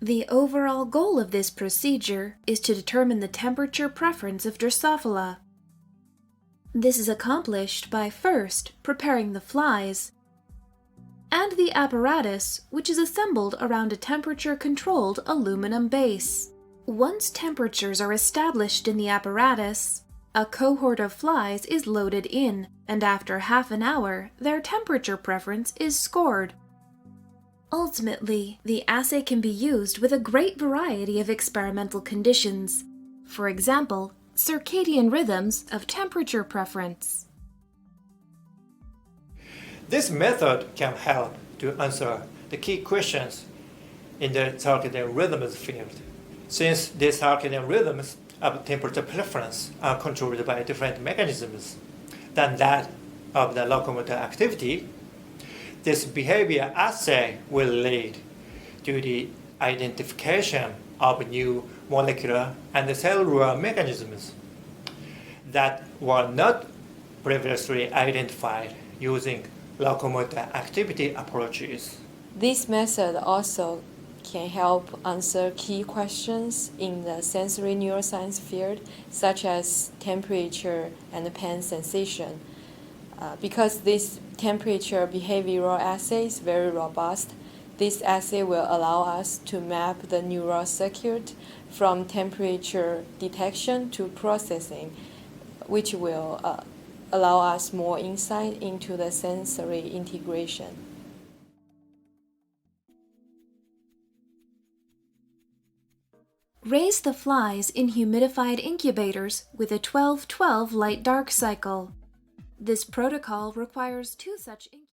The overall goal of this procedure is to determine the temperature preference of Drosophila. This is accomplished by first preparing the flies and the apparatus, which is assembled around a temperature-controlled aluminum base. Once temperatures are established in the apparatus, a cohort of flies is loaded in, and after half an hour, their temperature preference is scored. Ultimately, the assay can be used with a great variety of experimental conditions. For example, circadian rhythms of temperature preference. This method can help to answer the key questions in the circadian rhythms field, since the circadian rhythms of temperature preference are controlled by different mechanisms than that of the locomotor activity. This behavior assay will lead to the identification of new molecular and cellular mechanisms that were not previously identified using locomotor activity approaches. This method also can help answer key questions in the sensory neuroscience field, such as temperature and pain sensation. Because this temperature behavioral assay is very robust, this assay will allow us to map the neural circuit from temperature detection to processing, which will allow us more insight into the sensory integration. Raise the flies in humidified incubators with a 12-12 light-dark cycle. This protocol requires 2 such